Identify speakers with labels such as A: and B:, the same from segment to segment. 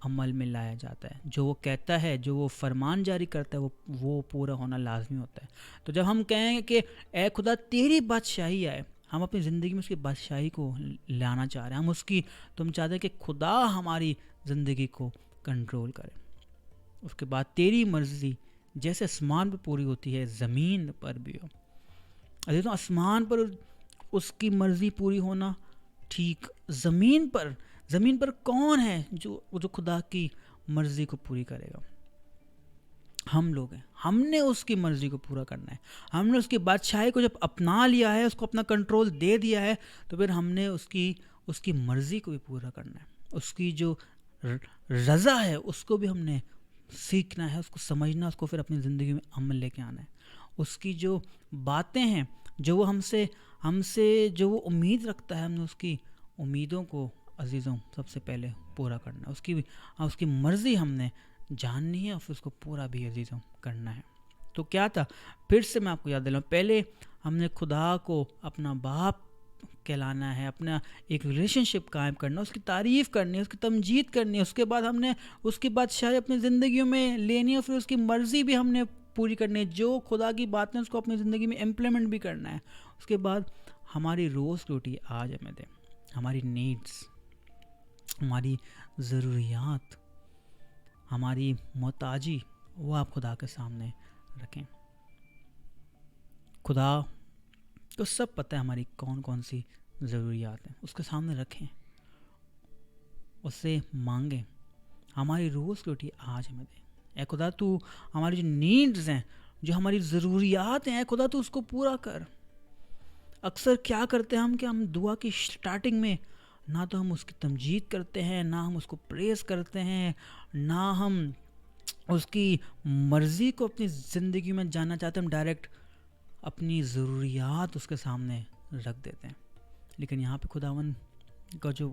A: عمل میں لایا جاتا ہے. جو وہ کہتا ہے, جو وہ فرمان جاری کرتا ہے, وہ پورا ہونا لازمی ہوتا ہے. تو جب ہم کہیں کہ اے خدا تیری بادشاہی آئے, ہم اپنی زندگی میں اس کی بادشاہی کو لانا چاہ رہے ہیں. ہم اس کی, تم چاہتے ہیں کہ خدا ہماری زندگی کو کنٹرول کرے. اس کے بعد تیری مرضی جیسے آسمان پہ پوری ہوتی ہے زمین پر بھی ہو. عزیزوں, آسمان پر اس کی مرضی پوری ہونا ٹھیک, زمین پر کون ہے جو خدا کی مرضی کو پوری کرے گا؟ ہم لوگ ہیں. ہم نے اس کی مرضی کو پورا کرنا ہے. ہم نے اس کی بادشاہی کو جب اپنا لیا ہے, اس کو اپنا کنٹرول دے دیا ہے, تو پھر ہم نے اس کی مرضی کو بھی پورا کرنا ہے. اس کی جو رضا ہے اس کو بھی ہم نے سیکھنا ہے, اس کو سمجھنا, اس کو پھر اپنی زندگی میں عمل لے کے آنا ہے. اس کی جو باتیں ہیں, جو وہ ہم سے جو وہ امید رکھتا ہے, ہم نے اس کی امیدوں کو عزیزوں سب سے پہلے پورا کرنا ہے. اس کی مرضی ہم نے جاننی ہے اور پھر اس کو پورا بھی عزیزوں کرنا ہے. تو کیا تھا, پھر سے میں آپ کو یاد دلاؤں, پہلے ہم نے خدا کو اپنا باپ کہلانا ہے, اپنا ایک ریلیشن شپ قائم کرنا, اس کی تعریف کرنی ہے, اس کی تمجید کرنی ہے. اس کے بعد ہم نے اس کی بادشاہی اپنی زندگیوں میں لینی ہے, اور پھر اس کی مرضی بھی ہم نے پوری کرنی ہے. جو خدا کی باتیں اس کو اپنی زندگی میں امپلیمنٹ بھی کرنا ہے. اس کے بعد ہماری روز کی روٹی آج ہمیں دیں, ہماری نیڈس, ہماری ضروریات, ہماری محتاجی, وہ آپ خدا کے سامنے رکھیں. خدا کو سب پتہ ہے ہماری کون کون سی ضروریات ہیں, اس کے سامنے رکھیں, اس سے مانگیں, ہماری روز کی روٹی آج ہمیں دیں. اے خدا تو ہماری جو نیڈز ہیں, جو ہماری ضروریات ہیں, اے خدا تو اس کو پورا کر. اکثر کیا کرتے ہیں ہم کہ ہم دعا کی سٹارٹنگ میں نہ تو ہم اس کی تمجید کرتے ہیں, نہ ہم اس کو پریز کرتے ہیں, نہ ہم اس کی مرضی کو اپنی زندگی میں جاننا چاہتے ہیں. ہم ڈائریکٹ اپنی ضروریات اس کے سامنے رکھ دیتے ہیں. لیکن یہاں پہ خداوند کا جو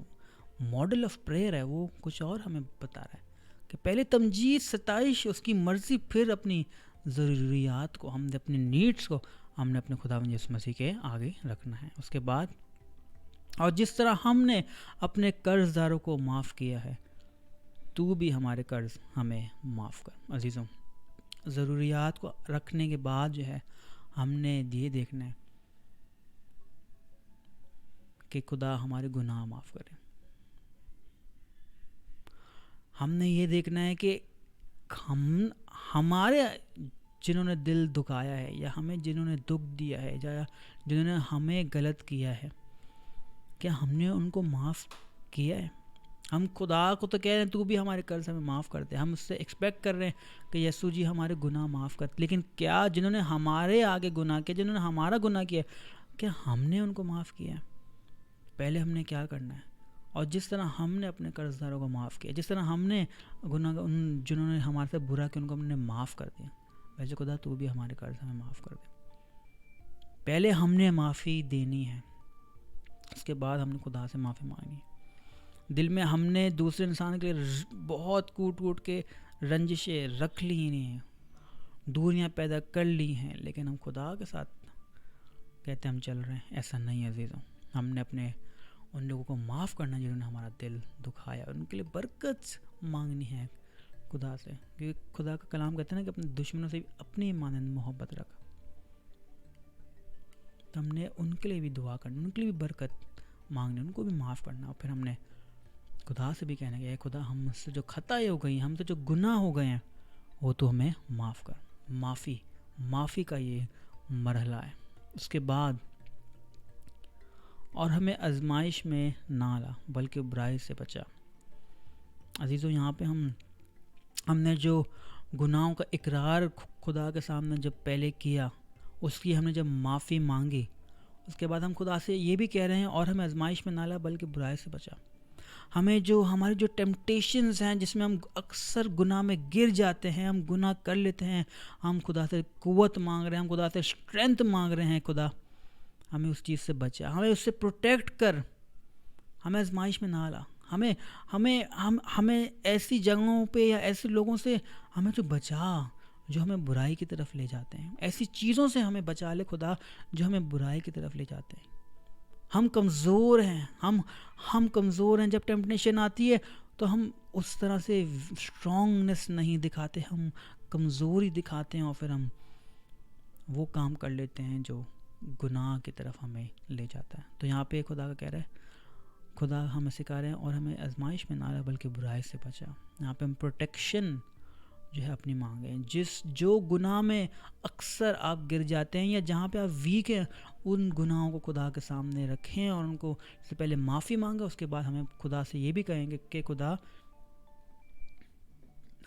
A: ماڈل آف پریئر ہے وہ کچھ اور ہمیں بتا رہا ہے کہ پہلے تمجید, ستائش, اس کی مرضی, پھر اپنی ضروریات کو, ہم نے اپنی نیڈس کو ہم نے اپنے خداوند یسوع مسیح کے آگے رکھنا ہے. اس کے بعد, اور جس طرح ہم نے اپنے قرض داروں کو معاف کیا ہے, تو بھی ہمارے قرض ہمیں معاف کر. عزیزوں, ضروریات کو رکھنے کے بعد جو ہے ہم نے یہ دیکھنا ہے کہ خدا ہمارے گناہ معاف کرے. ہم نے یہ دیکھنا ہے کہ ہمارے جنہوں نے دل دکھایا ہے, یا ہمیں جنہوں نے دکھ دیا ہے, یا جنہوں نے ہمیں غلط کیا ہے, کیا ہم نے ان کو معاف کیا ہے؟ ہم خدا کو تو کہہ رہے ہیں تو بھی ہمارے قرض ہمیں معاف کر دے. ہم اس سے ایکسپیکٹ کر رہے ہیں کہ یسوع جی ہمارے گناہ معاف کر, لیکن کیا جنہوں نے ہمارے آگے گناہ کیا, جنہوں نے ہمارا گناہ کیا, کیا ہم نے ان کو معاف کیا؟ پہلے ہم نے کیا کرنا ہے؟ اور جس طرح ہم نے اپنے قرض داروں کو معاف کیا, جس طرح ہم نے جنہوں نے ہمارے سے برا کیا ان کو ہم نے معاف کر دیا, ویسے خدا تو بھی ہمارے قرض ہمیں معاف کر دے. پہلے ہم نے معافی دینی ہے, اس کے بعد ہم نے خدا سے معافی مانگنی. دل میں ہم نے دوسرے انسان کے لیے بہت کوٹ کے رنجشیں رکھ لی ہیں, دوریاں پیدا کر لی ہیں, لیکن ہم خدا کے ساتھ کہتے ہم چل رہے ہیں. ایسا نہیں عزیزوں, ہم نے اپنے ان لوگوں کو معاف کرنا جنہوں نے ہمارا دل دکھایا, ان کے لیے برکت مانگنی ہے خدا سے, کیونکہ خدا کا کلام کہتے ہیں نا کہ اپنے دشمنوں سے اپنی مانند محبت رکھ. تو ہم نے ان کے لیے بھی دعا کرنا, ان کے لیے بھی برکت مانگنی, ان کو بھی معاف کرنا. اور پھر ہم نے خدا سے بھی کہنا کہ اے خدا ہم سے جو خطائیں ہو گئی, ہم سے جو گناہ ہو گئے ہیں وہ تو ہمیں معاف کر. معافی کا یہ مرحلہ ہے. اس کے بعد, اور ہمیں آزمائش میں نہ لا بلکہ برائی سے بچا. عزیزوں, یہاں پہ ہم نے جو گناہوں کا اقرار خدا کے سامنے جب پہلے کیا, اس کی ہم نے جب معافی مانگی, اس کے بعد ہم خدا سے یہ بھی کہہ رہے ہیں اور ہمیں آزمائش میں نہ لا بلکہ برائی سے بچا. ہمیں ہماری جو ٹیمپٹیشنز ہیں جس میں ہم اکثر گناہ میں گر جاتے ہیں, ہم گناہ کر لیتے ہیں, ہم خدا سے قوت مانگ رہے ہیں, ہم خدا سے اسٹرینتھ مانگ رہے ہیں. خدا ہمیں اس چیز سے بچا, ہمیں اس سے پروٹیکٹ کر, ہمیں آزمائش میں نہ لا. ہمیں ایسی جگہوں پہ یا ایسے لوگوں سے ہمیں تو بچا جو ہمیں برائی کی طرف لے جاتے ہیں. ایسی چیزوں سے ہمیں بچا لے خدا جو ہمیں برائی کی طرف لے جاتے ہیں. ہم کمزور ہیں, ہم کمزور ہیں. جب ٹیمپٹیشن آتی ہے تو ہم اس طرح سے اسٹرانگنیس نہیں دکھاتے، ہم کمزوری دکھاتے ہیں اور پھر ہم وہ کام کر لیتے ہیں جو گناہ کی طرف ہمیں لے جاتا ہے. تو یہاں پہ خدا کا کہہ رہا ہے، خدا ہمیں سکھا رہے ہیں اور ہمیں آزمائش میں نہ لایا بلکہ برائی سے بچا. یہاں پہ ہم پروٹیکشن جو ہے اپنی مانگیں. جو گناہ میں اکثر آپ گر جاتے ہیں یا جہاں پہ آپ ویک ہیں، ان گناہوں کو خدا کے سامنے رکھیں اور ان کو سے پہلے معافی مانگیں. اس کے بعد ہمیں خدا سے یہ بھی کہیں گے کہ خدا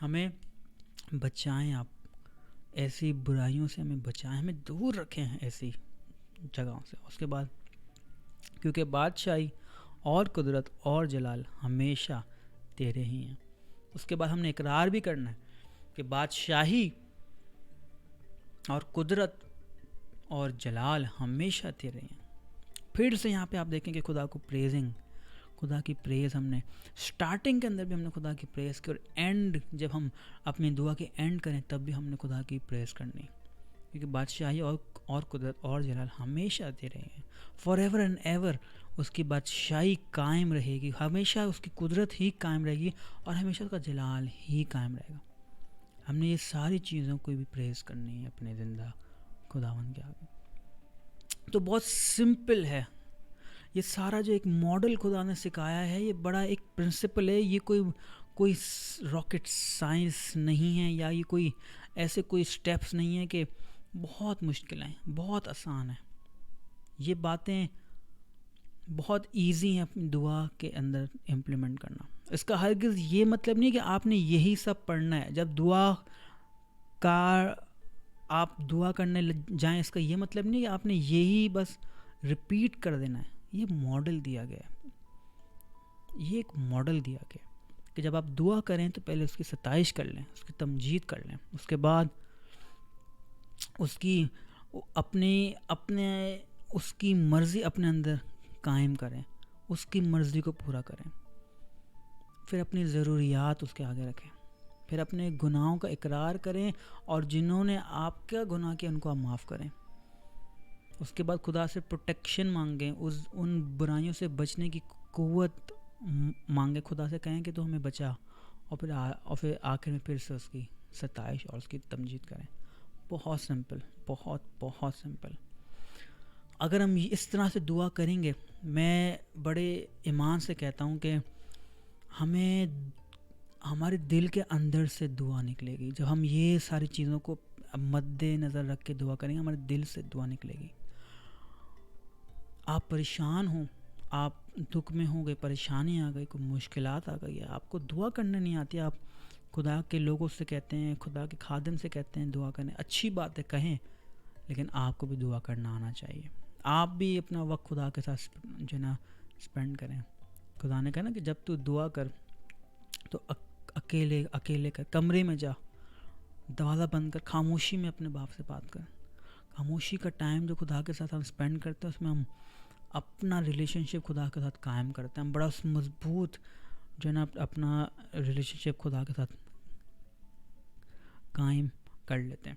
A: ہمیں بچائیں، آپ ایسی برائیوں سے ہمیں بچائیں، ہمیں دور رکھیں ایسی جگہوں سے. اس کے بعد کیونکہ بادشاہی اور قدرت اور جلال ہمیشہ تیرے ہی ہیں. اس کے بعد ہم نے اقرار بھی کرنا ہے کہ بادشاہی اور قدرت اور جلال ہمیشہ تیرے ہیں. پھر سے یہاں پہ آپ دیکھیں کہ خدا کو پریزنگ، خدا کی پریز ہم نے سٹارٹنگ کے اندر بھی ہم نے خدا کی پریز کی، اور اینڈ جب ہم اپنی دعا کے اینڈ کریں تب بھی ہم نے خدا کی پریز کرنی، کیونکہ بادشاہی اور قدرت اور جلال ہمیشہ تیرے ہیں. فار ایور اینڈ ایور اس کی بادشاہی قائم رہے گی، ہمیشہ اس کی قدرت ہی قائم رہے گی اور ہمیشہ اس کا جلال ہی قائم رہے گا. ہم نے یہ ساری چیزوں کو بھی پریز کرنی ہے اپنے زندہ خداوند کے آگے. تو بہت سمپل ہے یہ سارا جو ایک ماڈل خدا نے سکھایا ہے، یہ بڑا ایک پرنسپل ہے. یہ کوئی راکٹ سائنس نہیں ہے، یا یہ کوئی ایسے کوئی سٹیپس نہیں ہیں کہ بہت مشکل ہیں، بہت آسان ہیں. یہ باتیں بہت ایزی ہیں اپنی دعا کے اندر امپلیمنٹ کرنا. اس کا ہرگز یہ مطلب نہیں کہ آپ نے یہی سب پڑھنا ہے. جب آپ دعا کرنے جائیں، اس کا یہ مطلب نہیں کہ آپ نے یہی بس ریپیٹ کر دینا ہے. یہ ماڈل دیا گیا ہے، یہ ایک ماڈل دیا گیا کہ جب آپ دعا کریں تو پہلے اس کی ستائش کر لیں، اس کی تمجید کر لیں، اس کے بعد اس کی اس کی مرضی اپنے اندر قائم کریں، اس کی مرضی کو پورا کریں. پھر اپنی ضروریات اس کے آگے رکھیں، پھر اپنے گناہوں کا اقرار کریں اور جنہوں نے آپ کا گناہ کیا ان کو آپ معاف کریں. اس کے بعد خدا سے پروٹیکشن مانگیں، ان برائیوں سے بچنے کی قوت مانگیں. خدا سے کہیں کہ تو ہمیں بچا، اور پھر آخر میں پھر سے اس کی ستائش اور اس کی تمجید کریں. بہت سمپل، بہت بہت سمپل. اگر ہم اس طرح سے دعا کریں گے، میں بڑے ایمان سے کہتا ہوں کہ ہمیں ہمارے دل کے اندر سے دعا نکلے گی. جب ہم یہ ساری چیزوں کو مد نظر رکھ کے دعا کریں گے، ہمارے دل سے دعا نکلے گی. آپ پریشان ہوں، آپ دکھ میں ہوں گے، پریشانی آ گئی، کوئی مشکلات آ گئی ہے، آپ کو دعا کرنے نہیں آتی، آپ خدا کے لوگوں سے کہتے ہیں، خدا کے خادم سے کہتے ہیں دعا کرنے. اچھی بات ہے، کہیں، لیکن آپ کو بھی دعا کرنا آنا چاہیے. آپ بھی اپنا وقت خدا کے ساتھ جو ہے نا اسپینڈ کریں. خدا نے کہا نا کہ جب تو دعا کر تو اکیلے کر، کمرے میں جا، دروازہ بند کر، خاموشی میں اپنے باپ سے بات کر. خاموشی کا ٹائم جو خدا کے ساتھ ہم اسپینڈ کرتے ہیں، اس میں ہم اپنا ریلیشن شپ خدا کے ساتھ قائم کرتے ہیں. ہم بڑا مضبوط جو ہے نا اپنا ریلیشن شپ خدا کے ساتھ قائم کر لیتے ہیں.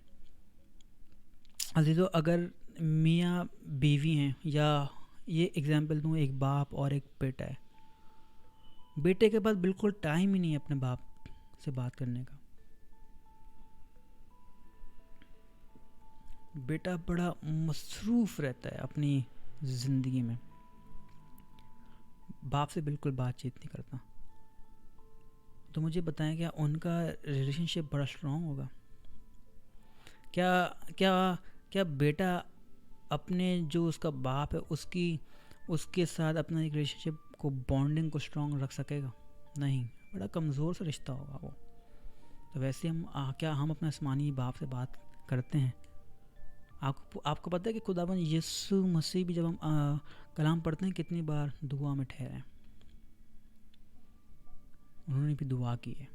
A: عزیزو، اگر میاں بیوی ہیں، یا یہ اگزامپل دوں، ایک باپ اور ایک بیٹا ہے. بیٹے کے پاس بالکل ٹائم ہی نہیں ہے اپنے باپ سے بات کرنے کا. بیٹا بڑا مصروف رہتا ہے اپنی زندگی میں، باپ سے بالکل بات چیت نہیں کرتا. تو مجھے بتائیں، کیا ان کا ریلیشن شپ بڑا اسٹرانگ ہوگا؟ کیا بیٹا اپنے جو اس کا باپ ہے اس کے ساتھ اپنا ایک ریلیشن شپ کو، بانڈنگ کو اسٹرانگ رکھ سکے گا؟ نہیں، بڑا کمزور سا رشتہ ہوگا وہ. تو ویسے کیا ہم اپنے آسمانی باپ سے بات کرتے ہیں؟ آپ کو پتہ ہے کہ خداوند یسوع مسیح بھی جب ہم کلام پڑھتے ہیں کتنی بار دعا میں ٹھہرے ہیں، انہوں نے بھی دعا کی ہے.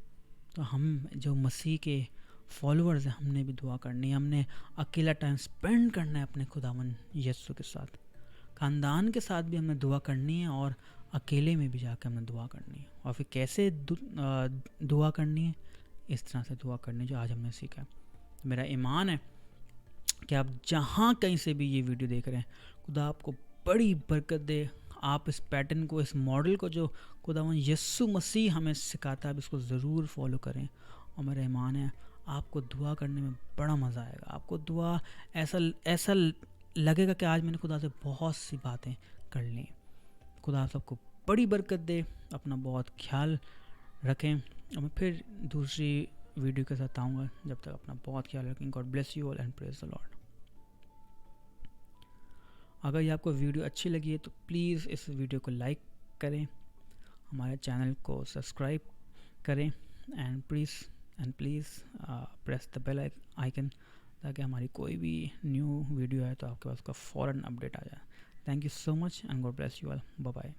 A: تو ہم جو مسیح کے فالوورز ہیں، ہم نے بھی دعا کرنی ہے. ہم نے اکیلا ٹائم سپینڈ کرنا ہے اپنے خداوند یسوع کے ساتھ. خاندان کے ساتھ بھی ہم نے دعا کرنی ہے، اور اکیلے میں بھی جا کے ہم نے دعا کرنی ہے. اور پھر کیسے دعا کرنی ہے؟ اس طرح سے دعا کرنی جو آج ہم نے سیکھا ہے. میرا ایمان ہے کہ آپ جہاں کہیں سے بھی یہ ویڈیو دیکھ رہے ہیں، خدا آپ کو بڑی برکت دے، آپ اس پیٹرن کو, اس ماڈل کو جو خداوند یسوع مسیح ہمیں سکھاتا ہے, آپ اس کو ضرور فالو کریں. اور میرا ایمان ہے آپ کو دعا کرنے میں بڑا مزہ آئے گا. آپ کو دعا ایسا لگے گا کہ آج میں نے خدا سے بہت سی باتیں کر لیں. خدا آپ سب کو بڑی برکت دے. اپنا بہت خیال رکھیں, اور میں پھر دوسری ویڈیو کے ساتھ آؤں گا. جب تک اپنا بہت خیال رکھیں. God bless you all and praise the lord. اگر یہ آپ کو ویڈیو اچھی لگی ہے تو پلیز اس ویڈیو کو لائک کریں, ہمارے چینل کو سبسکرائب کریں, and please press the bell icon, تاکہ ہماری کوئی بھی نیو ویڈیو ہے تو آپ کے پاس کا فوراً اپڈیٹ آ جائے. Thank you so much and God bless you all. Bye bye.